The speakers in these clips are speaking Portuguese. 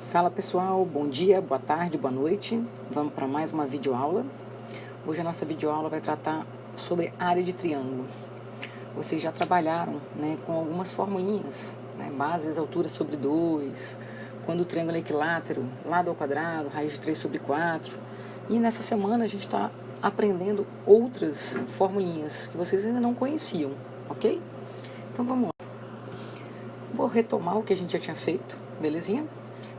Fala pessoal, bom dia, boa tarde, boa noite. Vamos para mais uma videoaula. Hoje a nossa videoaula vai tratar sobre área de triângulo. Vocês já trabalharam, com algumas formulinhas, bases, altura sobre 2, quando o triângulo é equilátero, lado ao quadrado, raiz de 3 sobre 4. E nessa semana a gente está aprendendo outras formulinhas que vocês ainda não conheciam, ok? Então vamos lá. Vou retomar o que a gente já tinha feito, belezinha?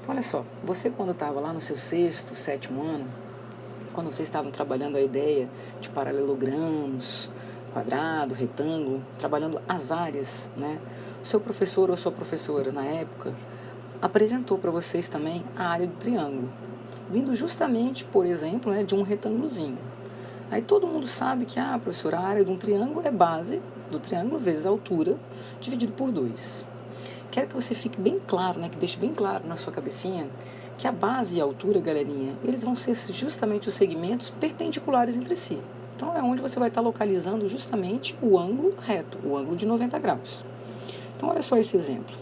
Então olha só, você quando estava lá no seu sexto, sétimo ano, quando vocês estavam trabalhando a ideia de paralelogramos, quadrado, retângulo, trabalhando as áreas, o seu professor ou sua professora na época apresentou para vocês também a área do triângulo, vindo justamente, por exemplo, de um retângulozinho. Aí todo mundo sabe que, professora, a área de um triângulo é base do triângulo vezes a altura, dividido por 2. Quero que você fique bem claro, que deixe bem claro na sua cabecinha, que a base e a altura, galerinha, eles vão ser justamente os segmentos perpendiculares entre si. Então é onde você vai estar localizando justamente o ângulo reto, o ângulo de 90 graus. Então olha só esse exemplo.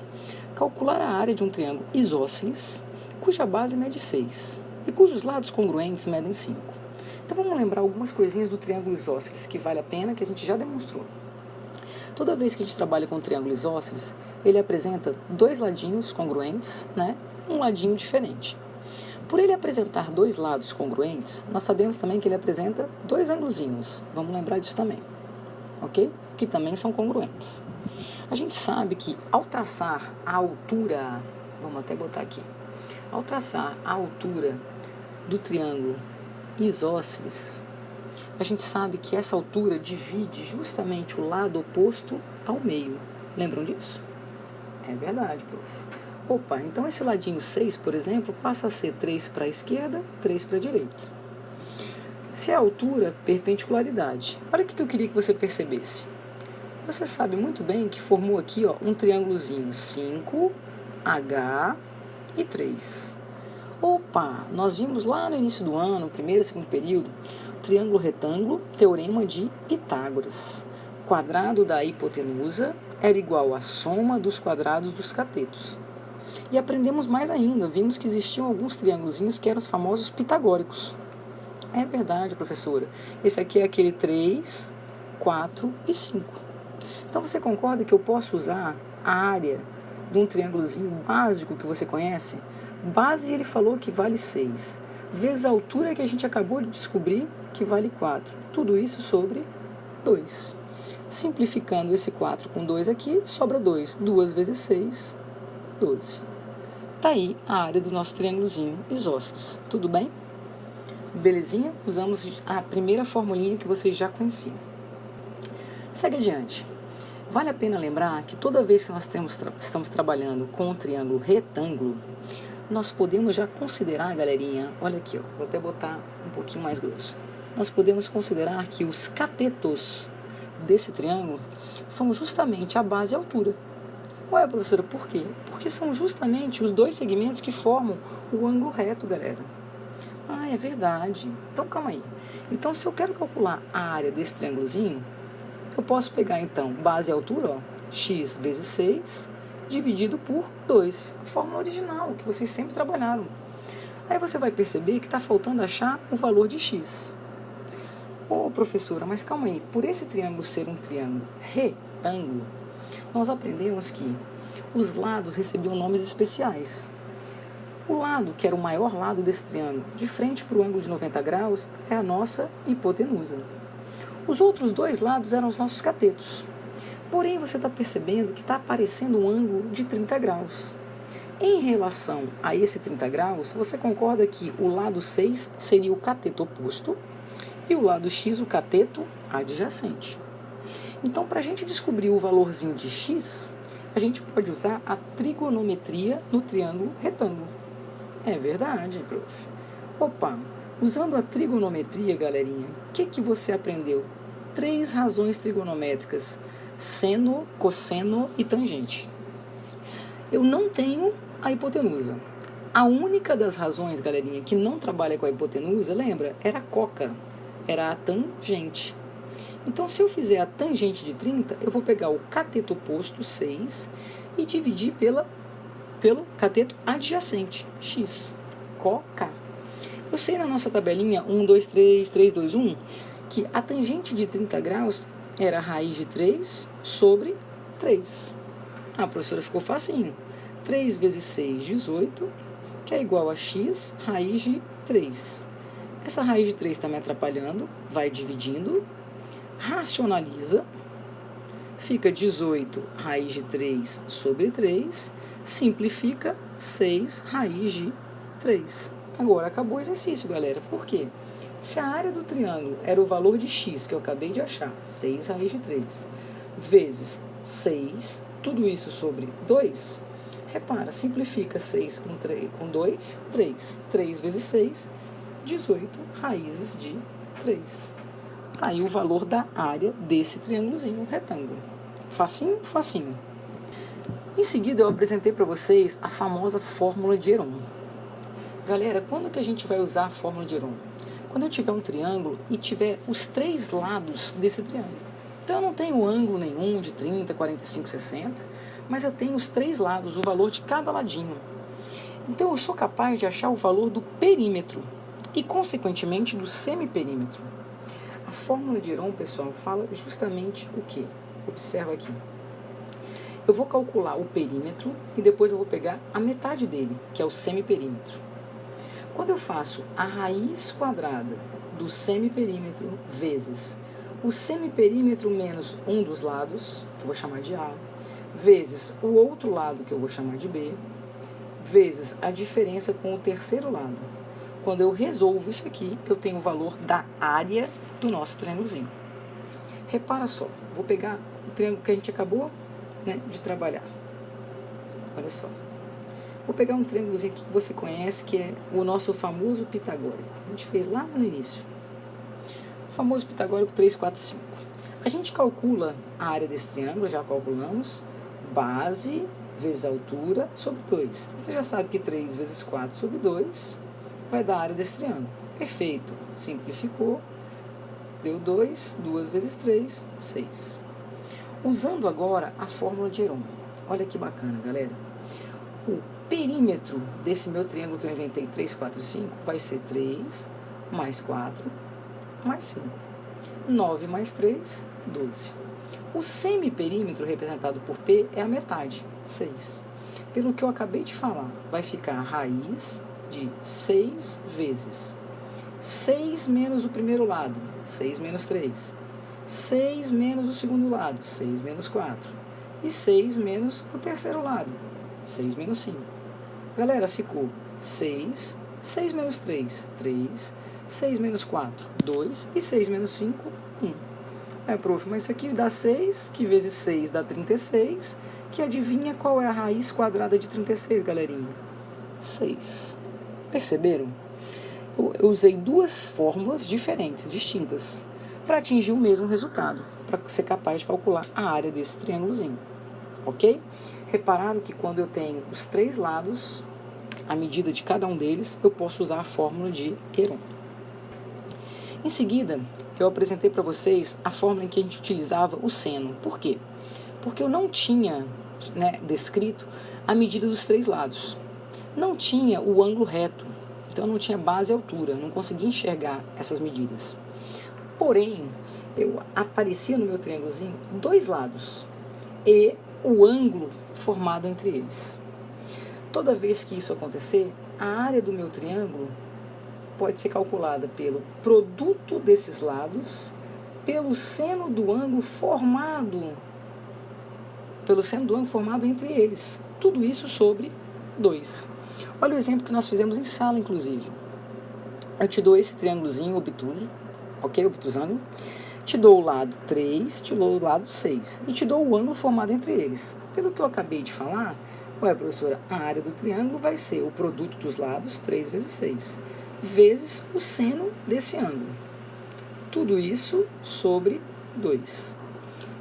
Calcular a área de um triângulo isósceles, cuja base mede 6 e cujos lados congruentes medem 5. Então vamos lembrar algumas coisinhas do triângulo isósceles que vale a pena, que a gente já demonstrou. Toda vez que a gente trabalha com triângulo isósceles, ele apresenta dois ladinhos congruentes, um ladinho diferente. Por ele apresentar dois lados congruentes, nós sabemos também que ele apresenta dois ângulozinhos. Vamos lembrar disso também, ok? Que também são congruentes. A gente sabe que ao traçar a altura, vamos até botar aqui, ao traçar a altura do triângulo isósceles, a gente sabe que essa altura divide justamente o lado oposto ao meio. Lembram disso? É verdade, prof. Opa, então esse ladinho 6, por exemplo, passa a ser 3 para a esquerda, 3 para a direita. Se a altura, perpendicularidade. Olha o que eu queria que você percebesse. Você sabe muito bem que formou aqui um triângulozinho 5, H e 3. Opa, nós vimos lá no início do ano, primeiro e segundo período, triângulo retângulo, teorema de Pitágoras. Quadrado da hipotenusa era igual à soma dos quadrados dos catetos. E aprendemos mais ainda, vimos que existiam alguns triângulozinhos que eram os famosos pitagóricos. É verdade, professora. Esse aqui é aquele 3, 4 e 5. Então você concorda que eu posso usar a área de um triângulozinho básico que você conhece? Base ele falou que vale 6, vezes a altura que a gente acabou de descobrir que vale 4. Tudo isso sobre 2. Simplificando esse 4 com 2 aqui, sobra 2. 2 vezes 6, 12. Tá aí a área do nosso triângulozinho isósceles. Tudo bem? Belezinha? Usamos a primeira formulinha que vocês já conheciam. Segue adiante. Vale a pena lembrar que toda vez que nós estamos trabalhando com um triângulo retângulo, nós podemos já considerar, galerinha, olha aqui, vou até botar um pouquinho mais grosso. Nós podemos considerar que os catetos desse triângulo são justamente a base e a altura. Ué, professora, por quê? Porque são justamente os dois segmentos que formam o ângulo reto, galera. É verdade. Então, calma aí. Então, se eu quero calcular a área desse triângulozinho, eu posso pegar, então, base e altura, x vezes 6, dividido por 2. A fórmula original, que vocês sempre trabalharam. Aí você vai perceber que está faltando achar o valor de x. Professora, mas calma aí. Por esse triângulo ser um triângulo retângulo, nós aprendemos que os lados recebiam nomes especiais. O lado, que era o maior lado desse triângulo, de frente para o ângulo de 90 graus, é a nossa hipotenusa. Os outros dois lados eram os nossos catetos. Porém, você está percebendo que está aparecendo um ângulo de 30 graus. Em relação a esse 30 graus, você concorda que o lado 6 seria o cateto oposto e o lado x o cateto adjacente. Então, para a gente descobrir o valorzinho de x, a gente pode usar a trigonometria no triângulo retângulo. É verdade, prof. Usando a trigonometria, galerinha, o que você aprendeu? 3 razões trigonométricas: seno, cosseno e tangente. Eu não tenho a hipotenusa. A única das razões, galerinha, que não trabalha com a hipotenusa, lembra? Era a coca, era a tangente. Então, se eu fizer a tangente de 30, eu vou pegar o cateto oposto, 6, e dividir pela pelo cateto adjacente, x, CoK. Eu sei na nossa tabelinha 1, 2, 3, 3, 2, 1, que a tangente de 30 graus era a raiz de 3 sobre 3. A professora ficou facinho. 3 vezes 6, 18, que é igual a x raiz de 3. Essa raiz de 3 está me atrapalhando, vai dividindo, racionaliza, fica 18 raiz de 3 sobre 3, simplifica 6 raiz de 3. Agora acabou o exercício, galera. Por quê? Se a área do triângulo era o valor de x, que eu acabei de achar, 6 raiz de 3, vezes 6, tudo isso sobre 2, repara, simplifica 6 com 2, 3. 3 vezes 6, 18 raízes de 3. Tá aí o valor da área desse triângulozinho retângulo. Facinho? Facinho. Em seguida, eu apresentei para vocês a famosa fórmula de Heron. Galera, quando que a gente vai usar a fórmula de Heron? Quando eu tiver um triângulo e tiver os 3 lados desse triângulo. Então, eu não tenho ângulo nenhum de 30, 45, 60, mas eu tenho os 3 lados, o valor de cada ladinho. Então, eu sou capaz de achar o valor do perímetro e, consequentemente, do semiperímetro. A fórmula de Heron, pessoal, fala justamente o quê? Observa aqui. Eu vou calcular o perímetro e depois eu vou pegar a metade dele, que é o semiperímetro. Quando eu faço a raiz quadrada do semiperímetro vezes o semiperímetro menos um dos lados, que eu vou chamar de A, vezes o outro lado, que eu vou chamar de B, vezes a diferença com o terceiro lado. Quando eu resolvo isso aqui, eu tenho o valor da área do nosso triângulozinho. Repara só, vou pegar o triângulo que a gente acabou, né, de trabalhar. Olha só. Vou pegar um triângulozinho aqui que você conhece, que é o nosso famoso pitagórico. A gente fez lá no início. O famoso pitagórico 3, 4, 5. A gente calcula a área desse triângulo, já calculamos, base vezes altura sobre 2. Então, você já sabe que 3 vezes 4 sobre 2 vai dar a área desse triângulo. Perfeito. Simplificou. Deu 2. 2 vezes 3, 6. Usando agora a fórmula de Heron. Olha que bacana, galera. O perímetro desse meu triângulo que eu inventei, 3, 4, 5, vai ser 3 mais 4 mais 5. 9 mais 3, 12. O semiperímetro representado por P é a metade, 6. Pelo que eu acabei de falar, vai ficar a raiz de 6 vezes 6 menos o primeiro lado, 6 menos 3. 6 menos o segundo lado, 6 menos 4. E 6 menos o terceiro lado, 6 menos 5. Galera, ficou 6, 6 menos 3, 3, 6 menos 4, 2, e 6 menos 5, 1. Prof, mas isso aqui dá 6, que vezes 6 dá 36, que adivinha qual é a raiz quadrada de 36, galerinha? 6. Perceberam? Eu usei duas fórmulas diferentes, distintas, para atingir o mesmo resultado, para ser capaz de calcular a área desse triângulozinho, ok? Repararam que quando eu tenho os 3 lados, a medida de cada um deles, eu posso usar a fórmula de Heron. Em seguida, eu apresentei para vocês a fórmula em que a gente utilizava o seno. Por quê? Porque eu não tinha, né, descrito a medida dos 3 lados. Não tinha o ângulo reto, então não tinha base e altura, não conseguia enxergar essas medidas. Porém, eu aparecia no meu triângulozinho 2 lados e o ângulo formado entre eles. Toda vez que isso acontecer, a área do meu triângulo pode ser calculada pelo produto desses lados, pelo seno do ângulo formado, entre eles. Tudo isso sobre 2. Olha o exemplo que nós fizemos em sala, inclusive. Eu te dou esse triângulozinho obtuso, ok? Obtusângulo. Te dou o lado 3, te dou o lado 6. E te dou o ângulo formado entre eles. Pelo que eu acabei de falar, professora, a área do triângulo vai ser o produto dos lados, 3 vezes 6, vezes o seno desse ângulo. Tudo isso sobre 2.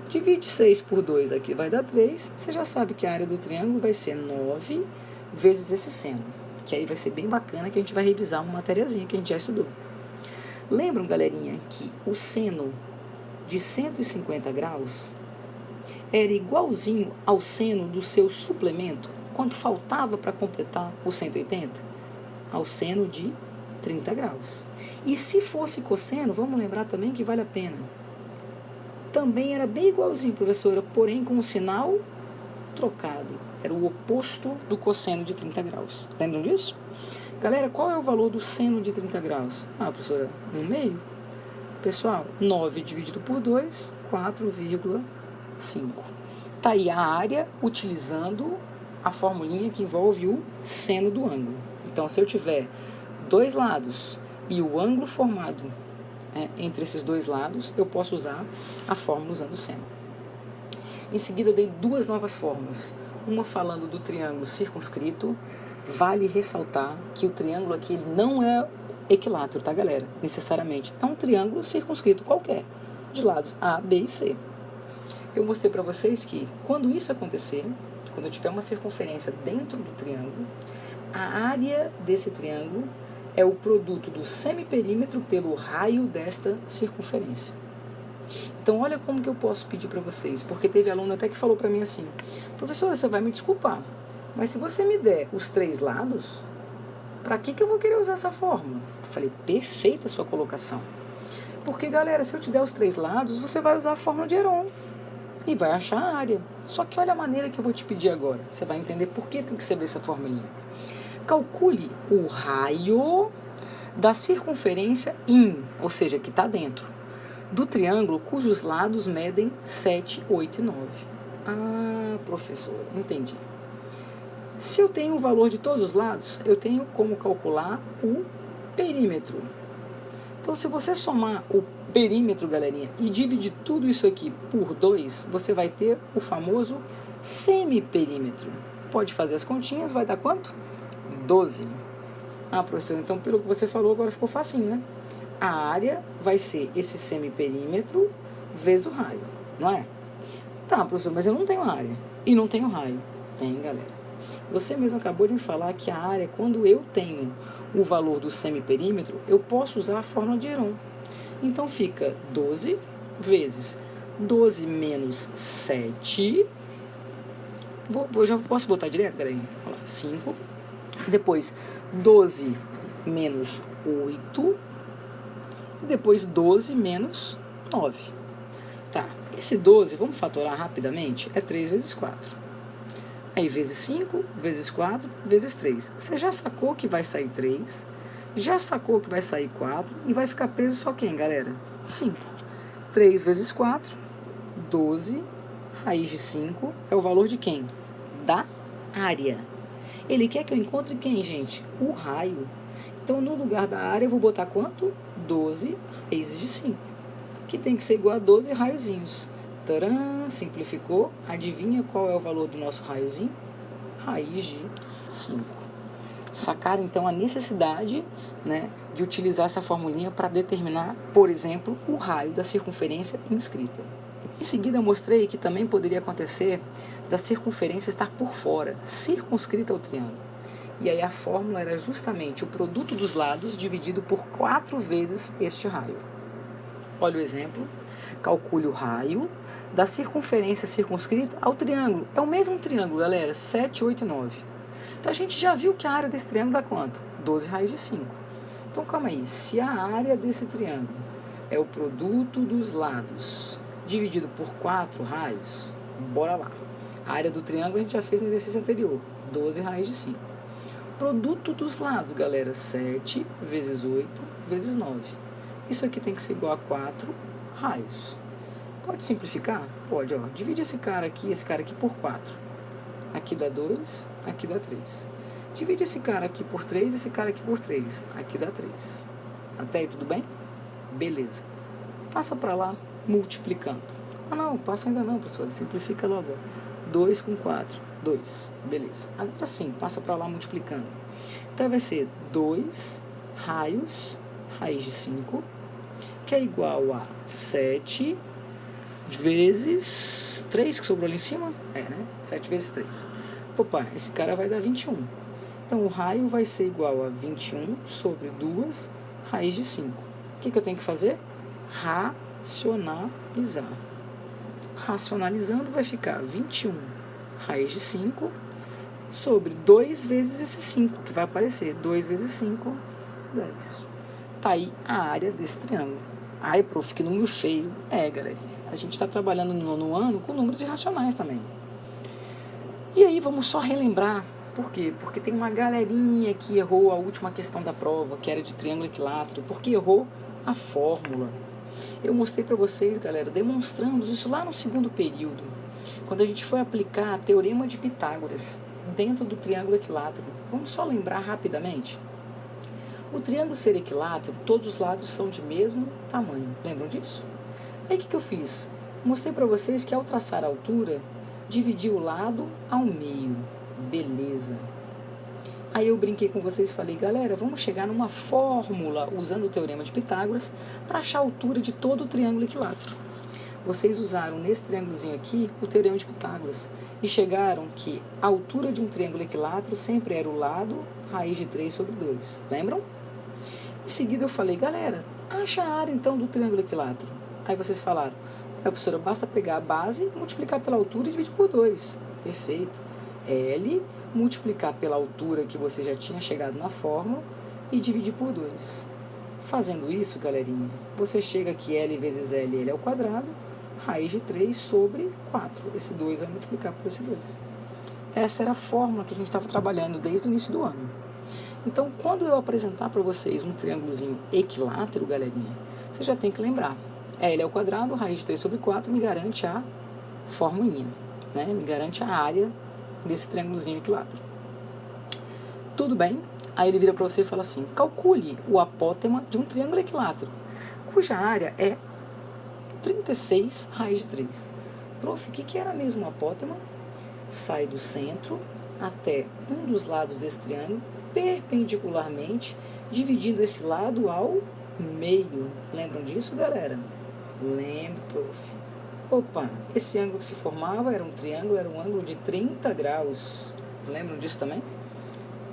Divide 6 por 2 aqui, vai dar 3. Você já sabe que a área do triângulo vai ser 9 vezes esse seno. Que aí vai ser bem bacana, que a gente vai revisar uma matériazinha que a gente já estudou. Lembram, galerinha, que o seno de 150 graus era igualzinho ao seno do seu suplemento? quanto faltava para completar os 180? Ao seno de 30 graus. E se fosse cosseno, vamos lembrar também que vale a pena. Também era bem igualzinho, professora, porém com o sinal trocado. Era o oposto do cosseno de 30 graus. Lembram disso? Galera, qual é o valor do seno de 30 graus? Ah, professora, 1/2. Pessoal, 9 dividido por 2, 4,5. Tá aí a área utilizando a formulinha que envolve o seno do ângulo. Então, se eu tiver dois lados e o ângulo formado entre esses dois lados, eu posso usar a fórmula usando o seno. Em seguida, eu dei duas novas fórmulas. Uma falando do triângulo circunscrito. Vale ressaltar que o triângulo aqui ele não é equilátero, tá, galera? Necessariamente. É um triângulo circunscrito qualquer, de lados A, B e C. Eu mostrei para vocês que, quando isso acontecer, quando eu tiver uma circunferência dentro do triângulo, a área desse triângulo é o produto do semiperímetro pelo raio desta circunferência. Então, olha como que eu posso pedir para vocês, porque teve aluno até que falou para mim assim, professora, você vai me desculpar, mas se você me der os 3 lados, para que eu vou querer usar essa fórmula? Eu falei, perfeita a sua colocação. Porque, galera, se eu te der os 3 lados, você vai usar a fórmula de Heron e vai achar a área. Só que olha a maneira que eu vou te pedir agora. Você vai entender por que tem que saber essa formulinha. Calcule o raio da circunferência in, ou seja, que está dentro, do triângulo cujos lados medem 7, 8 e 9. Ah, professor, entendi. Se eu tenho o valor de todos os lados, eu tenho como calcular o perímetro. Então, se você somar o perímetro, galerinha, e dividir tudo isso aqui por 2, você vai ter o famoso semiperímetro. Pode fazer as continhas, vai dar quanto? 12. Ah, professor, então pelo que você falou, agora ficou facinho, né? A área vai ser esse semiperímetro vezes o raio, não é? Tá, professor, mas eu não tenho área e não tenho raio. Tem, galera. Você mesmo acabou de me falar que a área, quando eu tenho o valor do semiperímetro, eu posso usar a fórmula de Heron. Então fica 12 vezes 12 menos 7. Já posso botar direto, galera? Olha lá, 5. Depois 12 menos 8. E depois 12 menos 9. Tá, esse 12, vamos fatorar rapidamente, é 3 vezes 4. Aí, vezes 5, vezes 4, vezes 3. Você já sacou que vai sair 3, já sacou que vai sair 4, e vai ficar preso só quem, galera? 5. 3 vezes 4, 12, raiz de 5, é o valor de quem? Da área. Ele quer que eu encontre quem, gente? O raio. Então, no lugar da área, eu vou botar quanto? 12 raízes de 5, que tem que ser igual a 12 raiozinhos. Tcharam, simplificou. Adivinha qual é o valor do nosso raiozinho? Raiz de 5. Sacaram, então, a necessidade, né, de utilizar essa formulinha para determinar, por exemplo, o raio da circunferência inscrita. Em seguida, eu mostrei que também poderia acontecer da circunferência estar por fora, circunscrita ao triângulo. E aí a fórmula era justamente o produto dos lados dividido por 4 vezes este raio. Olha o exemplo. Calcule o raio da circunferência circunscrita ao triângulo. É o mesmo triângulo, galera, 7, 8 e 9. Então, a gente já viu que a área desse triângulo dá quanto? 12 raiz de 5. Então, calma aí. Se a área desse triângulo é o produto dos lados dividido por 4 raios, bora lá. A área do triângulo a gente já fez no exercício anterior, 12 raiz de 5. Produto dos lados, galera, 7 vezes 8 vezes 9. Isso aqui tem que ser igual a 4 raios. Pode simplificar? Pode, ó. Divide esse cara aqui por 4. Aqui dá 2, aqui dá 3. Divide esse cara aqui por 3, esse cara aqui por 3. Aqui dá 3. Até aí tudo bem? Beleza. Passa para lá multiplicando. Ah não, passa ainda não, professor. Simplifica logo. 2 com 4. 2. Beleza. Agora sim, passa para lá multiplicando. Então vai ser 2 raios, raiz de 5, que é igual a 7 vezes 3, que sobrou ali em cima. É, né? 7 vezes 3. Opa, esse cara vai dar 21. Então, o raio vai ser igual a 21 sobre 2 raiz de 5. O que eu tenho que fazer? sobre 2 vezes esse 5, que vai aparecer. 2 vezes 5, 10. Tá aí a área desse triângulo. Ai, prof, que número feio. Galerinha. A gente está trabalhando no nono ano com números irracionais também. E aí vamos só relembrar. Por quê? Porque tem uma galerinha que errou a última questão da prova, que era de triângulo equilátero, porque errou a fórmula. Eu mostrei para vocês, galera, demonstramos isso lá no segundo período, quando a gente foi aplicar Teorema de Pitágoras dentro do triângulo equilátero. Vamos só lembrar rapidamente? O triângulo ser equilátero, todos os lados são de mesmo tamanho. Lembram disso? Aí o que eu fiz? Mostrei para vocês que ao traçar a altura, dividi o lado ao meio. Beleza. Aí eu brinquei com vocês e falei, galera, vamos chegar numa fórmula usando o Teorema de Pitágoras para achar a altura de todo o triângulo equilátero. Vocês usaram nesse triângulozinho aqui o Teorema de Pitágoras e chegaram que a altura de um triângulo equilátero sempre era o lado raiz de 3 sobre 2. Lembram? Em seguida eu falei, galera, acha a área então do triângulo equilátero. Aí vocês falaram, professora, basta pegar a base, multiplicar pela altura e dividir por 2. Perfeito. L multiplicar pela altura que você já tinha chegado na fórmula e dividir por 2. Fazendo isso, galerinha, você chega que L vezes L ao quadrado, raiz de 3 sobre 4. Esse 2 vai multiplicar por esse 2. Essa era a fórmula que a gente estava trabalhando desde o início do ano. Então, quando eu apresentar para vocês um triângulozinho equilátero, galerinha, você já tem que lembrar. L ao quadrado, raiz de 3 sobre 4, me garante a formulinha, né? Me garante a área desse triângulozinho equilátero. Tudo bem? Aí ele vira para você e fala assim, calcule o apótema de um triângulo equilátero, cuja área é 36 raiz de 3. Prof, o que era mesmo o apótema? Sai do centro até um dos lados desse triângulo, perpendicularmente, dividindo esse lado ao meio. Lembram disso, galera? Lembro, prof. Opa, esse ângulo que se formava era um triângulo, era um ângulo de 30 graus. Lembram disso também?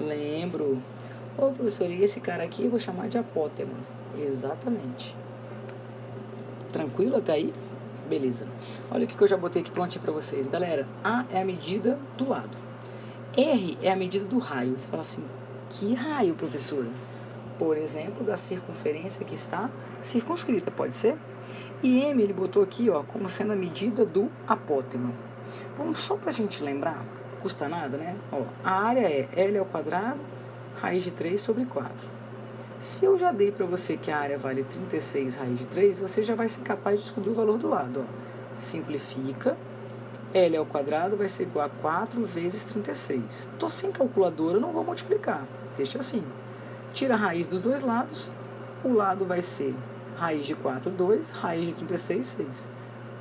Lembro. Ô, professor, e esse cara aqui eu vou chamar de apótema. Exatamente. Tranquilo até aí? Beleza. Olha o que eu já botei aqui prontinho para vocês. Galera, A é a medida do lado. R é a medida do raio. Você fala assim, que raio, professora? Por exemplo, da circunferência que está circunscrita, pode ser? E M ele botou aqui, ó, como sendo a medida do apótema. Vamos só para a gente lembrar, custa nada, né? Ó, a área é L ao quadrado, raiz de 3 sobre 4. Se eu já dei para você que a área vale 36 raiz de 3, você já vai ser capaz de descobrir o valor do lado. Ó. Simplifica, L ao quadrado vai ser igual a 4 vezes 36. Estou sem calculadora, não vou multiplicar, deixa assim. Tira a raiz dos dois lados, o lado vai ser raiz de 4, 2, raiz de 36, 6.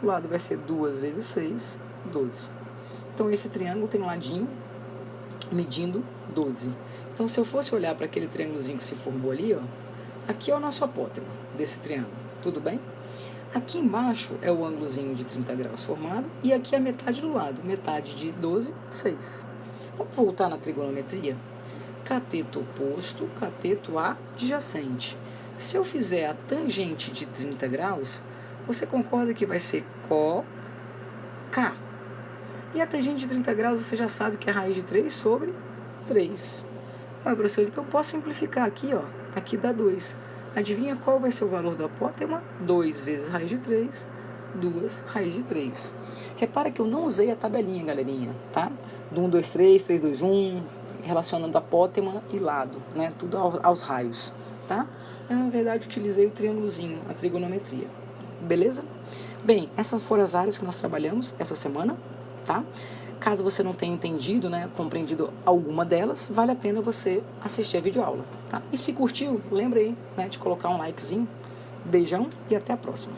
O lado vai ser 2 vezes 6, 12. Então, esse triângulo tem um ladinho medindo 12. Então, se eu fosse olhar para aquele triângulozinho que se formou ali, ó, aqui é o nosso apótema desse triângulo, tudo bem? Aqui embaixo é o ângulozinho de 30 graus formado e aqui é a metade do lado, metade de 12, 6. Vamos voltar na trigonometria? Cateto oposto, cateto adjacente. Se eu fizer a tangente de 30 graus, você concorda que vai ser COK. E a tangente de 30 graus você já sabe que é raiz de 3 sobre 3. Ah, professor, então eu posso simplificar aqui, ó. Aqui dá 2. Adivinha qual vai ser o valor do apótema? 2 vezes raiz de 3, 2 raiz de 3. Repara que eu não usei a tabelinha, galerinha, tá? Do 1, 2, 3, 3, 2, 1, relacionando apótema e lado, né? Tudo aos raios, tá? Eu, na verdade, utilizei o triângulozinho, a trigonometria. Beleza? Bem, essas foram as áreas que nós trabalhamos essa semana, tá? Caso você não tenha entendido, né, compreendido alguma delas, vale a pena você assistir a videoaula, tá? E se curtiu, lembra aí, né, de colocar um likezinho. Beijão e até a próxima.